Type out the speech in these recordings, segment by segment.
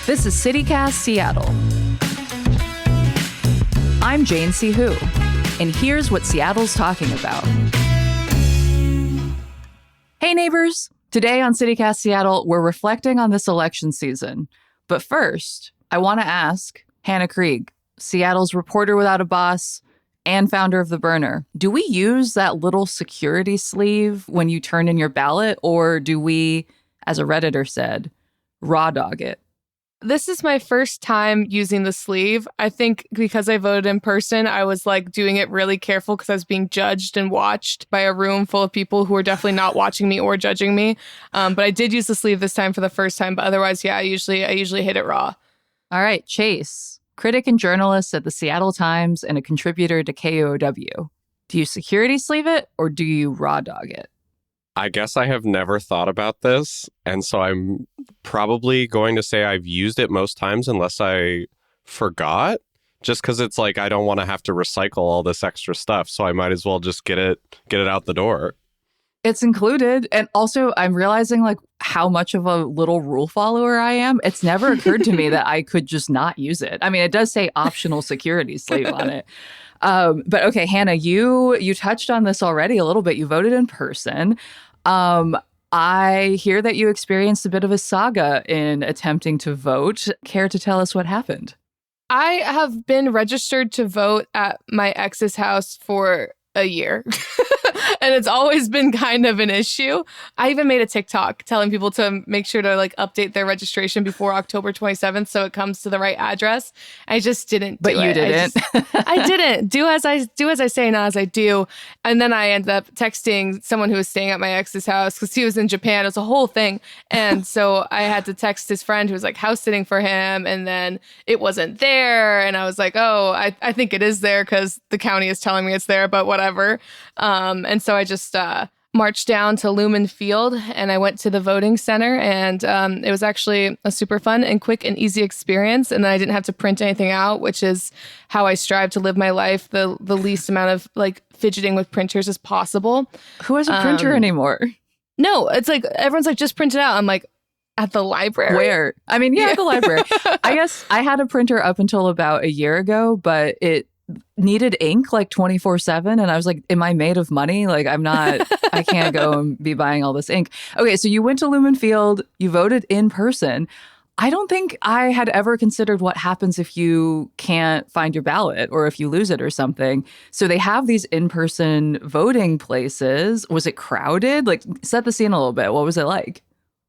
This is CityCast Seattle. I'm Jane C. Hu, and here's what Seattle's talking about. Hey neighbors! Today on CityCast Seattle, we're reflecting on this election season. But first, I want to ask Hannah Krieg, Seattle's reporter without a boss and founder of The Burner, do we use that little security sleeve when you turn in your ballot, or do we, as a Redditor said, raw dog it? This is my first time using the sleeve. I think because I voted in person, I was like doing it really careful because I was being judged and watched by a room full of people who were definitely not watching me or judging me. But I did use the sleeve this time for the first time. But otherwise, yeah, I usually hit it raw. All right, Chase, critic and journalist at the Seattle Times and a contributor to KOW. Do you security sleeve it or do you raw dog it? I guess I have never thought about this, and so I'm probably going to say I've used it most times unless I forgot, just because it's like I don't want to have to recycle all this extra stuff, so I might as well just get it out the door. It's included, and also I'm realizing like how much of a little rule follower I am. It's never occurred to me that I could just not use it. I mean, it does say optional security sleeve on it. But okay, Hannah, you touched on this already a little bit. You voted in person. I hear that you experienced a bit of a saga in attempting to vote. Care to tell us what happened? I have been registered to vote at my ex's house for a year. And it's always been kind of an issue. I even made a TikTok telling people to make sure to like update their registration before October 27th so it comes to the right address. I just didn't do it. But you didn't. I didn't. Do as I say, not as I do. And then I ended up texting someone who was staying at my ex's house because he was in Japan. It was a whole thing. And so I had to text his friend who was like house sitting for him. And then it wasn't there. And I was like, oh, I think it is there because the county is telling me it's there, but whatever. And so I just marched down to Lumen Field and I went to the voting center, and it was actually a super fun and quick and easy experience. And then I didn't have to print anything out, which is how I strive to live my life, the least amount of like fidgeting with printers as possible. Who has a printer anymore? No, it's like everyone's like, just print it out. I'm like, at the library? Where? I mean, yeah, at the library. I guess I had a printer up until about a year ago, but it needed ink like 24/7. And I was like, am I made of money? Like, I can't go and be buying all this ink. Okay, so you went to Lumen Field, you voted in person. I don't think I had ever considered what happens if you can't find your ballot or if you lose it or something. So they have these in-person voting places. Was it crowded? Like, set the scene a little bit. What was it like?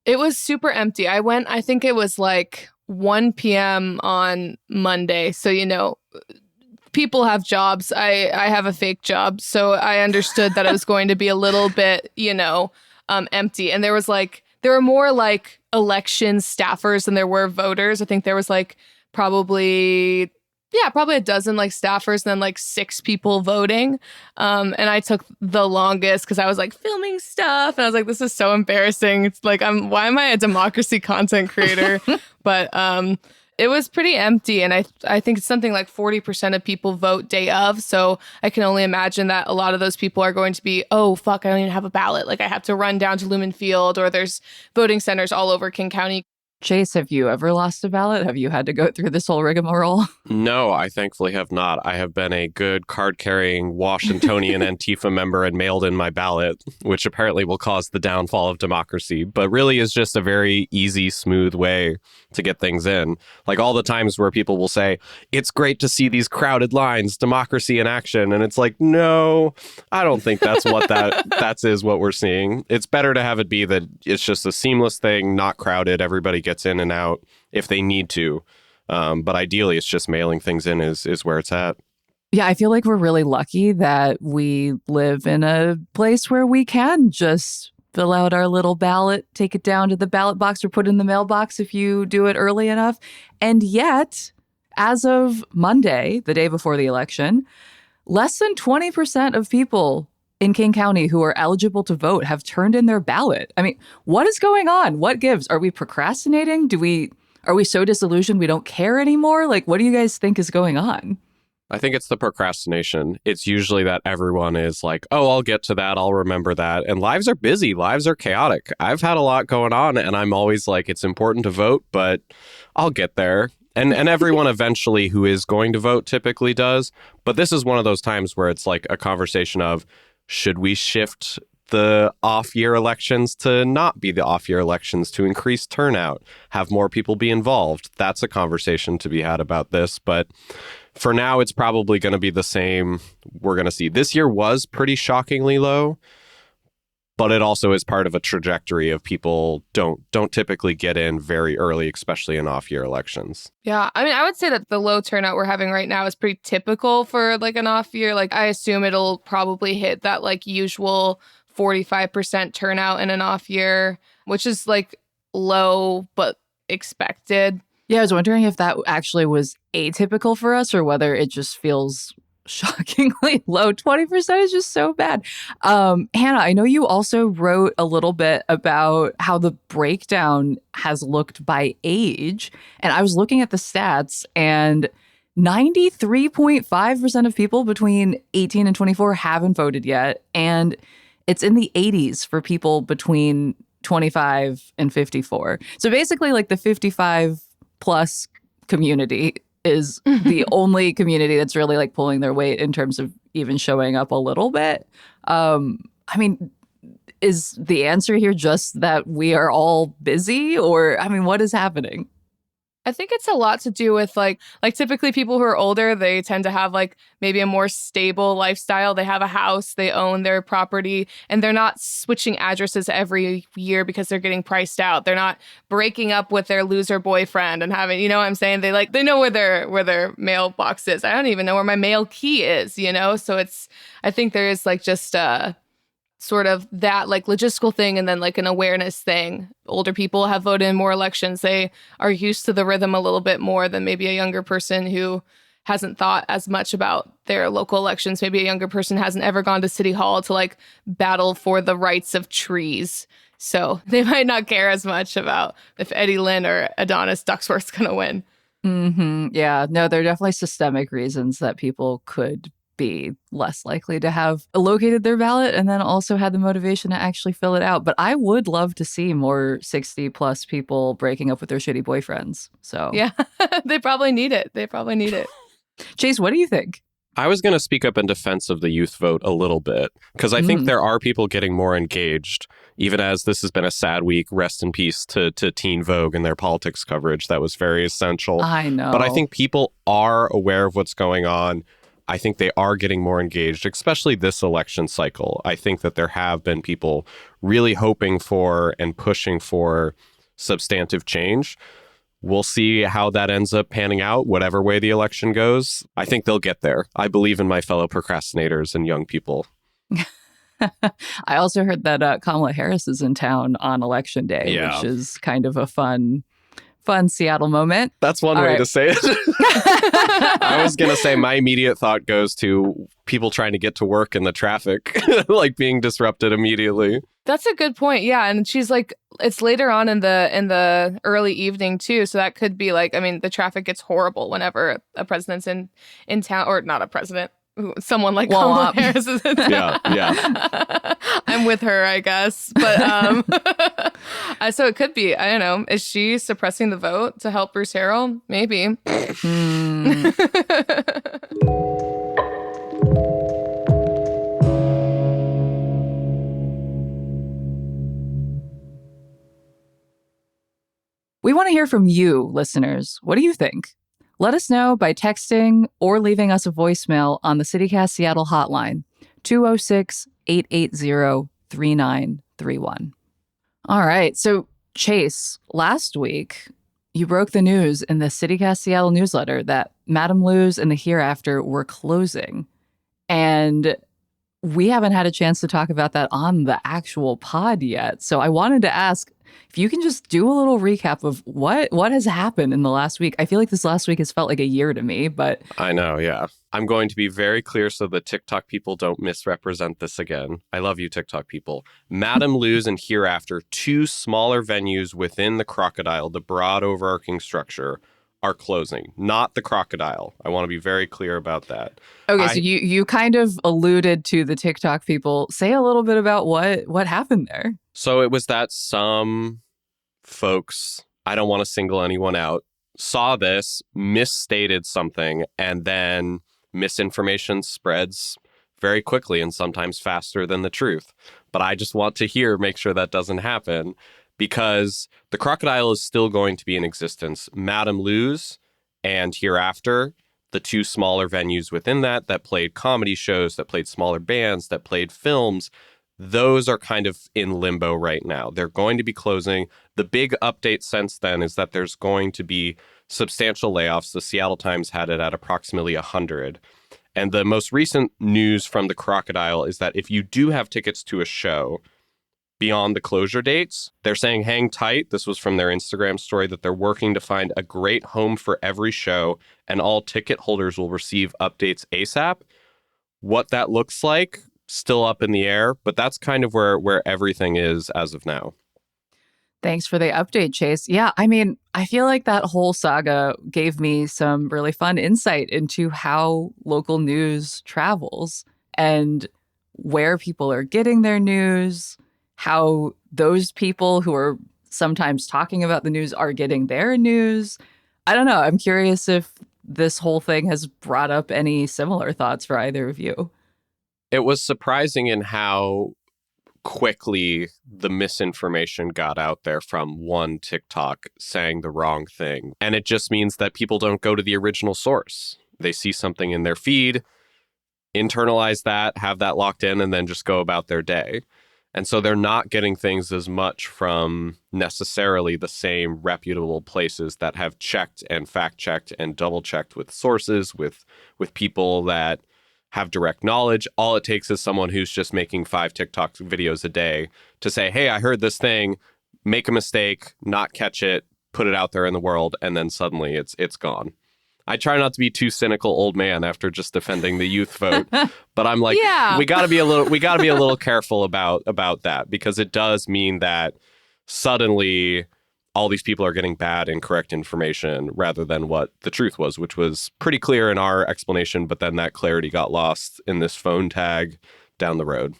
It was super empty. I think it was like 1 p.m. on Monday. So, people have jobs. I have a fake job. So I understood that it was going to be a little bit, empty. And there were more like election staffers than there were voters. I think there was like probably a dozen like staffers and then like 6 people voting. And I took the longest because I was like filming stuff. And I was like, this is so embarrassing. It's like, why am I a democracy content creator? But it was pretty empty, and I think it's something like 40% of people vote day of, so I can only imagine that a lot of those people are going to be, oh, fuck, I don't even have a ballot. Like, I have to run down to Lumen Field, or there's voting centers all over King County. Chase, have you ever lost a ballot? Have you had to go through this whole rigmarole? No, I thankfully have not. I have been a good card-carrying Washingtonian Antifa member and mailed in my ballot, which apparently will cause the downfall of democracy, but really is just a very easy, smooth way to get things in. Like all the times where people will say, it's great to see these crowded lines, democracy in action. And it's like, no, I don't think that's what that is what we're seeing. It's better to have it be that it's just a seamless thing, not crowded. Everybody gets in and out if they need to. But ideally, it's just mailing things in is where it's at. Yeah, I feel like we're really lucky that we live in a place where we can just fill out our little ballot, take it down to the ballot box or put it in the mailbox if you do it early enough. And yet, as of Monday, the day before the election, less than 20% of people in King County who are eligible to vote have turned in their ballot. I mean, what is going on? What gives? Are we procrastinating? Are we so disillusioned we don't care anymore? Like, what do you guys think is going on? I think it's the procrastination. It's usually that everyone is like, oh, I'll get to that. I'll remember that. And lives are busy. Lives are chaotic. I've had a lot going on and I'm always like, it's important to vote, but I'll get there. And everyone eventually who is going to vote typically does. But this is one of those times where it's like a conversation of, should we shift the off-year elections to not be the off-year elections to increase turnout, have more people be involved? That's a conversation to be had about this. But for now, it's probably going to be the same. We're going to see. This year was pretty shockingly low, but it also is part of a trajectory of people don't typically get in very early, especially in off-year elections. Yeah, I mean, I would say that the low turnout we're having right now is pretty typical for like an off year. Like, I assume it'll probably hit that like usual 45% turnout in an off year, which is like low but expected. Yeah, I was wondering if that actually was atypical for us or whether it just feels shockingly low. 20% is just so bad. Hannah, I know you also wrote a little bit about how the breakdown has looked by age. And I was looking at the stats, and 93.5% of people between 18 and 24 haven't voted yet. And it's in the 80s for people between 25 and 54. So basically, like, the 55 plus community is the only community that's really like pulling their weight in terms of even showing up a little bit. I mean, is the answer here just that we are all busy, or, I mean, what is happening? I think it's a lot to do with like typically people who are older, they tend to have like maybe a more stable lifestyle. They have a house, they own their property, and they're not switching addresses every year because they're getting priced out. They're not breaking up with their loser boyfriend and having, you know what I'm saying? They know where their mailbox is. I don't even know where my mail key is, you know? So I think there is like just sort of that like logistical thing and then like an awareness thing. Older people have voted in more elections. They are used to the rhythm a little bit more than maybe a younger person who hasn't thought as much about their local elections. Maybe a younger person hasn't ever gone to City Hall to like battle for the rights of trees. So they might not care as much about if Eddie Lynn or Adonis Ducksworth's going to win. Mm-hmm. Yeah, no, there are definitely systemic reasons that people could be less likely to have located their ballot and then also had the motivation to actually fill it out. But I would love to see more 60 plus people breaking up with their shitty boyfriends. So yeah, they probably need it. Chase, what do you think? I was going to speak up in defense of the youth vote a little bit, because I think there are people getting more engaged, even as this has been a sad week. Rest in peace to Teen Vogue and their politics coverage. That was very essential. I know. But I think people are aware of what's going on. I think they are getting more engaged, especially this election cycle. I think that there have been people really hoping for and pushing for substantive change. We'll see how that ends up panning out, whatever way the election goes. I think they'll get there. I believe in my fellow procrastinators and young people. I also heard that Kamala Harris is in town on election day, which is kind of a fun Seattle moment. That's one way to say it. I was going to say my immediate thought goes to people trying to get to work in the traffic, like being disrupted immediately. That's a good point. Yeah. And she's like, it's later on in the early evening too. So that could be like, I mean, the traffic gets horrible whenever a president's in town, or not a president. Someone like Kamala Harris is in town. Yeah. I'm with her, I guess. But so it could be, I don't know. Is she suppressing the vote to help Bruce Harrell? Maybe. We want to hear from you, listeners. What do you think? Let us know by texting or leaving us a voicemail on the CityCast Seattle hotline, 206-880-3931. All right. So, Chase, last week, you broke the news in the CityCast Seattle newsletter that Madame Lou's and the Hereafter were closing. And we haven't had a chance to talk about that on the actual pod yet. So I wanted to ask if you can just do a little recap of what has happened in the last week. I feel like this last week has felt like a year to me, but... I know, yeah. I'm going to be very clear so the TikTok people don't misrepresent this again. I love you, TikTok people. Madame Lou's and Hereafter, two smaller venues within the Crocodile, the broad overarching structure, are closing, not the Crocodile. I want to be very clear about that. Okay, so you kind of alluded to the TikTok people. Say a little bit about what happened there. So it was that some folks, I don't want to single anyone out, saw this, misstated something, and then misinformation spreads very quickly and sometimes faster than the truth. But I just want to make sure that doesn't happen, because the Crocodile is still going to be in existence. Madame Lou's and Hereafter, the two smaller venues within that played comedy shows, that played smaller bands, that played films, those are kind of in limbo right now. They're going to be closing. The big update since then is that there's going to be substantial layoffs. The Seattle Times had it at approximately 100. And the most recent news from the Crocodile is that if you do have tickets to a show beyond the closure dates, they're saying hang tight. This was from their Instagram story, that they're working to find a great home for every show, and all ticket holders will receive updates ASAP. What that looks like, still up in the air, but that's kind of where everything is as of now. Thanks for the update, Chase. Yeah, I mean, I feel like that whole saga gave me some really fun insight into how local news travels and where people are getting their news, how those people who are sometimes talking about the news are getting their news. I don't know. I'm curious if this whole thing has brought up any similar thoughts for either of you. It was surprising in how quickly the misinformation got out there from one TikTok saying the wrong thing. And it just means that people don't go to the original source. They see something in their feed, internalize that, have that locked in, and then just go about their day. And so they're not getting things as much from necessarily the same reputable places that have checked and fact-checked and double-checked with sources, with people that have direct knowledge. All it takes is someone who's just making 5 TikTok videos a day to say, hey, I heard this thing, make a mistake, not catch it, put it out there in the world, and then suddenly it's gone. I try not to be too cynical old man after just defending the youth vote, but I'm like, we got to be a little careful about that, because it does mean that suddenly all these people are getting bad, incorrect information rather than what the truth was, which was pretty clear in our explanation, but then that clarity got lost in this phone tag down the road.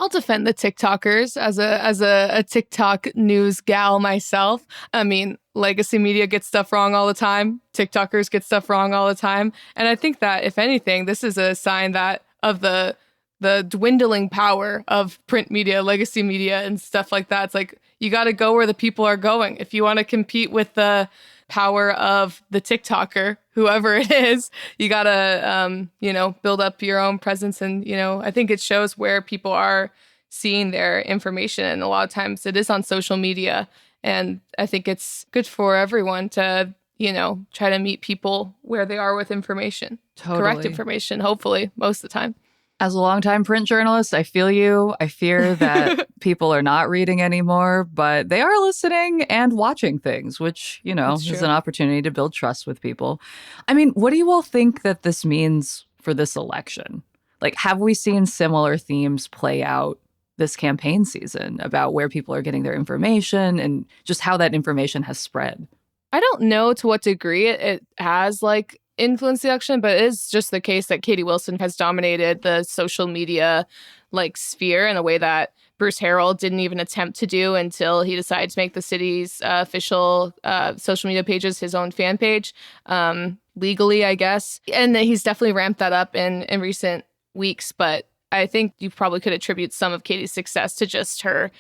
I'll defend the TikTokers as a TikTok news gal myself. I mean, legacy media gets stuff wrong all the time. TikTokers get stuff wrong all the time. And I think that, if anything, this is a sign that of the dwindling power of print media, legacy media, and stuff like that. It's like, you got to go where the people are going. If you want to compete with the power of the TikToker, whoever it is, you got to, build up your own presence. And, I think it shows where people are seeing their information. And a lot of times it is on social media. And I think it's good for everyone to, try to meet people where they are with information. Totally. Correct information, hopefully, most of the time. As a longtime print journalist, I feel you. I fear that people are not reading anymore, but they are listening and watching things, which, is an opportunity to build trust with people. I mean, what do you all think that this means for this election? Like, have we seen similar themes play out this campaign season about where people are getting their information and just how that information has spread? I don't know to what degree it has, influence the election, but it is just the case that Katie Wilson has dominated the social media sphere in a way that Bruce Harrell didn't even attempt to do until he decided to make the city's official social media pages his own fan page, legally, I guess. And he's definitely ramped that up in recent weeks. But I think you probably could attribute some of Katie's success to just her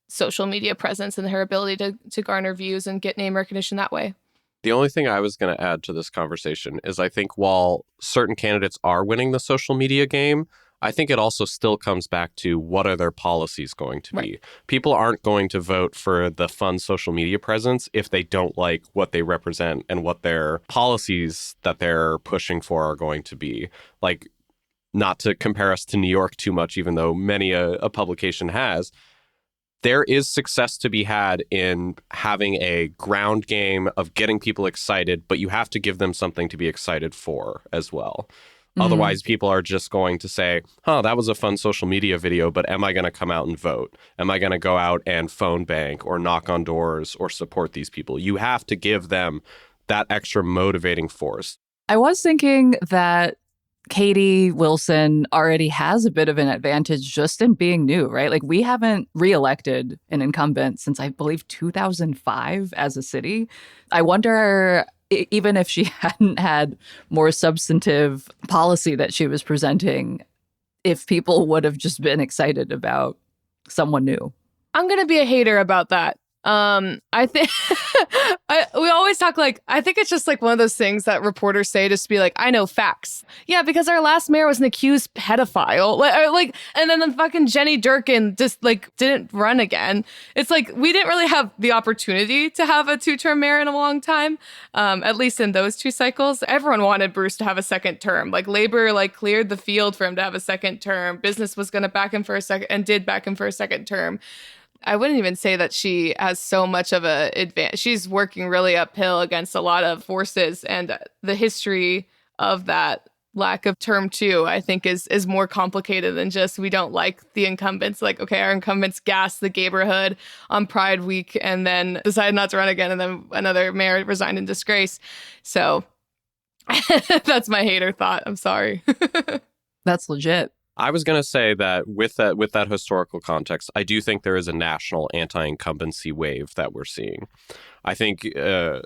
social media presence and her ability to garner views and get name recognition that way. The only thing I was going to add to this conversation is I think while certain candidates are winning the social media game, I think it also still comes back to what are their policies going to be. Right. People aren't going to vote for the fun social media presence if they don't like what they represent and what their policies that they're pushing for are going to be. Not to compare us to New York too much, even though many a publication has, there is success to be had in having a ground game of getting people excited, but you have to give them something to be excited for as well. Mm-hmm. Otherwise, people are just going to say, that was a fun social media video, but am I going to come out and vote? Am I going to go out and phone bank or knock on doors or support these people? You have to give them that extra motivating force. I was thinking that Katie Wilson already has a bit of an advantage just in being new, right? Like, we haven't reelected an incumbent since, I believe, 2005 as a city. I wonder, even if she hadn't had more substantive policy that she was presenting, if people would have just been excited about someone new. I'm going to be a hater about that. I think we always talk like, I think it's just like one of those things that reporters say just to be like, I know facts. Yeah, because our last mayor was an accused pedophile. And then the fucking Jenny Durkin just like didn't run again. It's like, we didn't really have the opportunity to have a 2-term mayor in a long time. At least in those 2 cycles, everyone wanted Bruce to have a second term. Like, Labor like cleared the field for him to have a second term. Business was going to back him for a second and did back him for a second term. I wouldn't even say that she has so much of a advantage. She's working really uphill against a lot of forces, and the history of that lack of term 2, I think, is more complicated than just we don't like the incumbents. Like, okay, our incumbents gassed the neighborhood on Pride Week and then decided not to run again, and then another mayor resigned in disgrace. So that's my hater thought. I'm sorry. That's legit. I was going to say that with that historical context, I do think there is a national anti-incumbency wave that we're seeing. I think there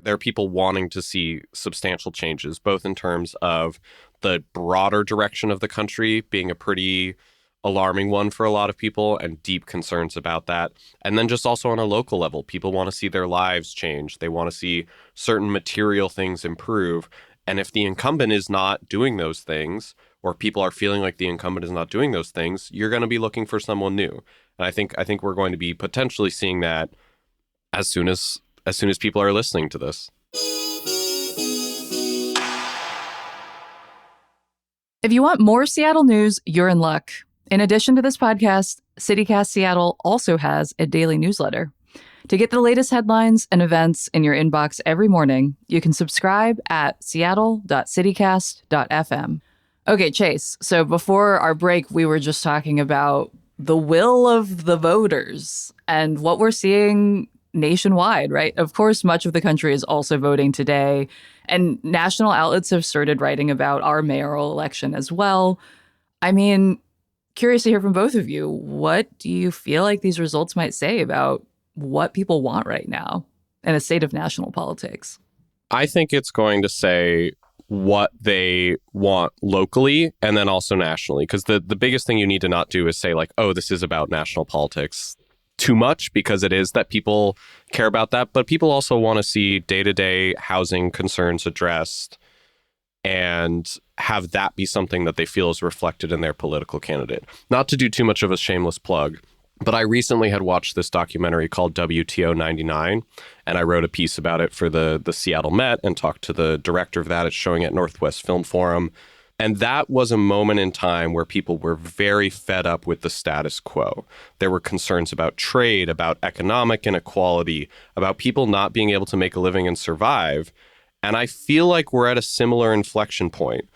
are people wanting to see substantial changes, both in terms of the broader direction of the country being a pretty alarming one for a lot of people and deep concerns about that. And then just also on a local level, people want to see their lives change. They want to see certain material things improve. And if the incumbent is not doing those things, or people are feeling like the incumbent is not doing those things, you're going to be looking for someone new. And I think we're going to be potentially seeing that as soon as people are listening to this. If you want more Seattle news, you're in luck. In addition to this podcast, CityCast Seattle also has a daily newsletter. To get the latest headlines and events in your inbox every morning, you can subscribe at seattle.citycast.fm. Okay, Chase, so before our break, we were just talking about the will of the voters and what we're seeing nationwide, right? Of course, much of the country is also voting today, and national outlets have started writing about our mayoral election as well. I mean, curious to hear from both of you. What do you feel like these results might say about what people want right now in a state of national politics? I think it's going to say what they want locally and then also nationally, because the biggest thing you need to not do is say like, oh, this is about national politics too much, because it is that people care about that. But people also want to see day-to-day housing concerns addressed and have that be something that they feel is reflected in their political candidate. Not to do too much of a shameless plug, but I recently had watched this documentary called WTO 99, and I wrote a piece about it for the Seattle Met and talked to the director of that. It's showing at Northwest Film Forum. And that was a moment in time where people were very fed up with the status quo. There were concerns about trade, about economic inequality, about people not being able to make a living and survive. And I feel like we're at a similar inflection point,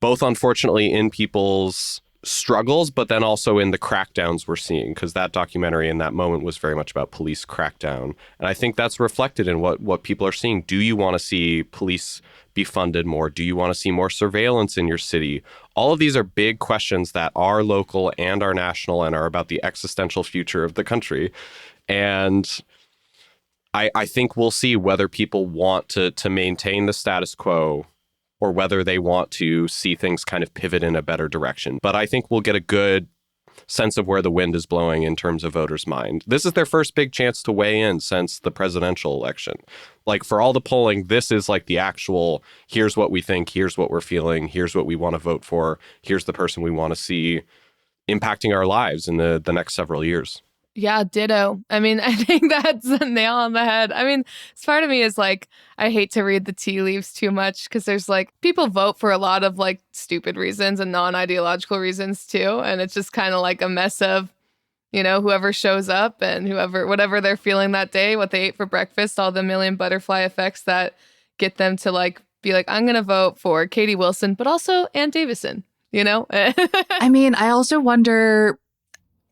both unfortunately in people's struggles, but then also in the crackdowns we're seeing, because that documentary in that moment was very much about police crackdown. And I think that's reflected in what people are seeing. Do you want to see police be funded more? Do you want to see more surveillance in your city? All of these are big questions that are local and are national and are about the existential future of the country. And I think we'll see whether people want to maintain the status quo or whether they want to see things kind of pivot in a better direction. But I think we'll get a good sense of where the wind is blowing in terms of voters' mind. This is their first big chance to weigh in since the presidential election. Like, for all the polling, this is like the actual, here's what we think, here's what we're feeling, here's what we want to vote for, here's the person we want to see impacting our lives in the next several years. Yeah, ditto. I mean, I think that's a nail on the head. I mean, part of me is like, I hate to read the tea leaves too much, because there's like, people vote for a lot of like stupid reasons and non-ideological reasons too. And it's just kind of like a mess of, you know, whoever shows up and whatever they're feeling that day, what they ate for breakfast, all the million butterfly effects that get them to like, be like, I'm going to vote for Katie Wilson, but also Ann Davison, you know? I mean, I also wonder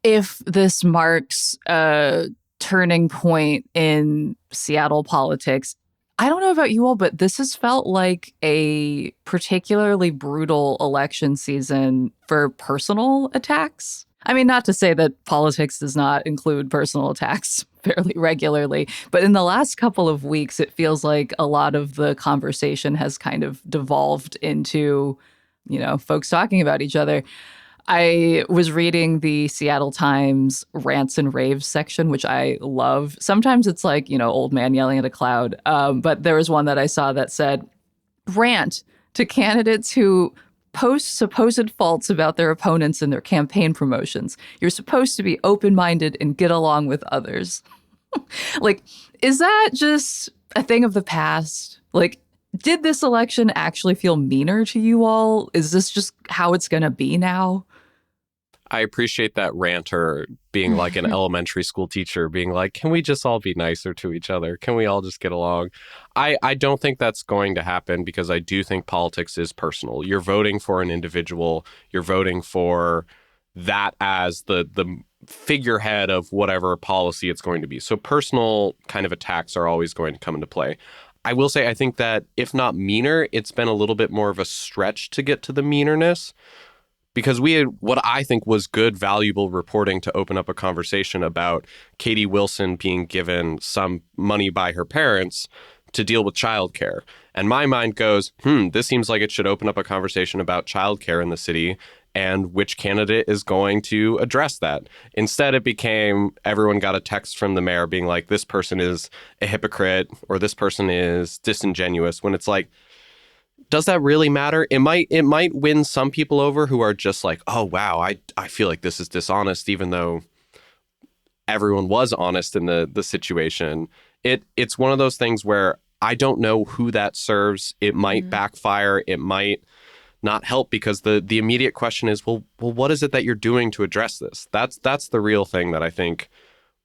if this marks a turning point in Seattle politics. I don't know about you all, but this has felt like a particularly brutal election season for personal attacks. I mean, not to say that politics does not include personal attacks fairly regularly, but in the last couple of weeks, it feels like a lot of the conversation has kind of devolved into, folks talking about each other. I was reading the Seattle Times rants and raves section, which I love. Sometimes it's like, old man yelling at a cloud. But there was one that I saw that said, rant to candidates who post supposed faults about their opponents in their campaign promotions. You're supposed to be open-minded and get along with others. Like, is that just a thing of the past? Like, did this election actually feel meaner to you all? Is this just how it's going to be now? I appreciate that ranter being like an elementary school teacher, being like, can we just all be nicer to each other? Can we all just get along? I don't think that's going to happen because I do think politics is personal. You're voting for an individual. You're voting for that as the figurehead of whatever policy it's going to be. So personal kind of attacks are always going to come into play. I will say, I think that if not meaner, it's been a little bit more of a stretch to get to the meanerness. Because we had what I think was good, valuable reporting to open up a conversation about Katie Wilson being given some money by her parents to deal with childcare. And my mind goes, this seems like it should open up a conversation about childcare in the city and which candidate is going to address that. Instead, it became everyone got a text from the mayor being like, this person is a hypocrite or this person is disingenuous, when it's like, does that really matter? It might win some people over who are just like, oh, wow, I feel like this is dishonest, even though everyone was honest in the situation. It's one of those things where I don't know who that serves. It might backfire. It might not help because the immediate question is, well, what is it that you're doing to address this? That's the real thing that I think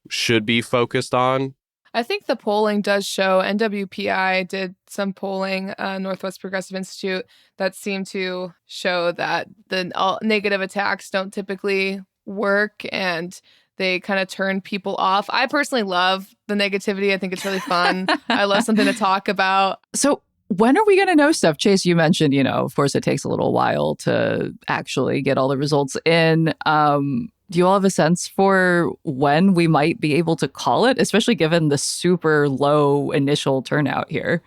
should be focused on. I think the polling does show, NWPI did some polling, Northwest Progressive Institute, that seemed to show that the negative attacks don't typically work and they kind of turn people off. I personally love the negativity. I think it's really fun. I love something to talk about. So when are we going to know stuff? Chase, you mentioned, of course, it takes a little while to actually get all the results in. Do you all have a sense for when we might be able to call it, especially given the super low initial turnout here?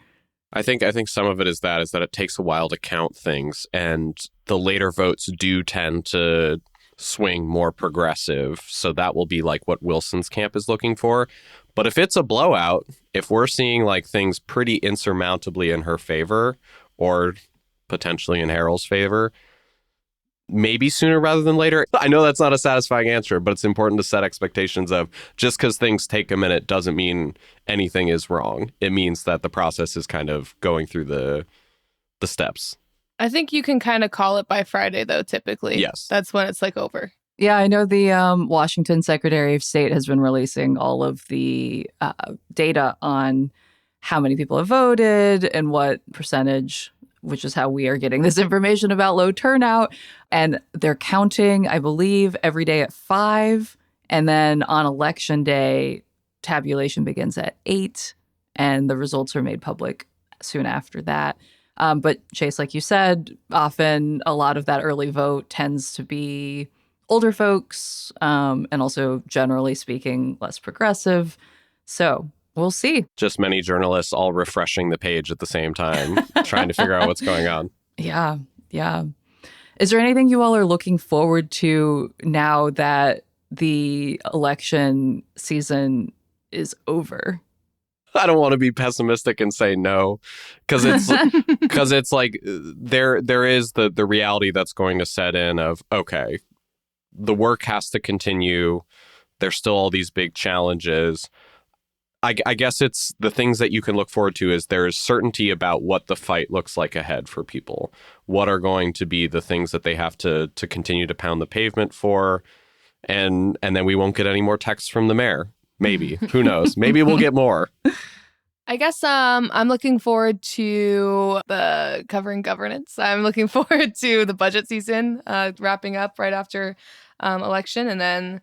I think some of it is that it takes a while to count things, and the later votes do tend to swing more progressive. So that will be like what Wilson's camp is looking for. But if it's a blowout, if we're seeing like things pretty insurmountably in her favor or potentially in Harold's favor, maybe sooner rather than later. I know that's not a satisfying answer, but it's important to set expectations of just because things take a minute doesn't mean anything is wrong. It means that the process is kind of going through the steps. I think you can kind of call it by Friday, though, typically. Yes. That's when it's like over. Yeah, I know the Washington Secretary of State has been releasing all of the data on how many people have voted and what percentage, which is how we are getting this information about low turnout. And they're counting, I believe, every day at 5. And then on election day, tabulation begins at 8. And the results are made public soon after that. But Chase, like you said, often a lot of that early vote tends to be older folks and also, generally speaking, less progressive. So we'll see. Just many journalists all refreshing the page at the same time, trying to figure out what's going on. Yeah. Is there anything you all are looking forward to now that the election season is over? I don't want to be pessimistic and say no, because it's like there is the reality that's going to set in of, okay, the work has to continue. There's still all these big challenges. I guess it's the things that you can look forward to is there is certainty about what the fight looks like ahead for people. What are going to be the things that they have to continue to pound the pavement for? And then we won't get any more texts from the mayor. Maybe. Who knows? Maybe we'll get more. I guess I'm looking forward to the covering governance. I'm looking forward to the budget season wrapping up right after election, and then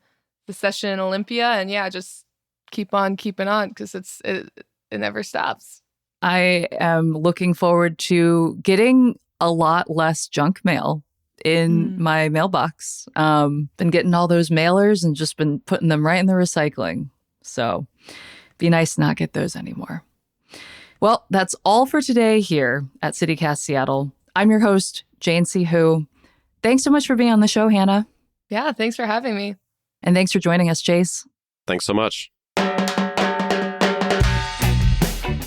the session in Olympia. And yeah, just keep on keeping on because it never stops. I am looking forward to getting a lot less junk mail in my mailbox. Been getting all those mailers and just been putting them right in the recycling. So be nice to not get those anymore. Well, that's all for today here at CityCast Seattle. I'm your host, Jane C. Hu. Thanks so much for being on the show, Hannah. Yeah, thanks for having me. And thanks for joining us, Chase. Thanks so much.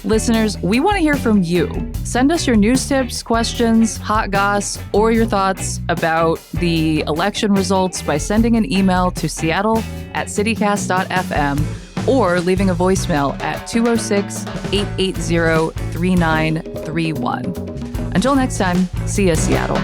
Listeners, we want to hear from you. Send us your news tips, questions, hot goss, or your thoughts about the election results by sending an email to seattle@citycast.fm or leaving a voicemail at 206-880-3931. Until next time, see ya, Seattle.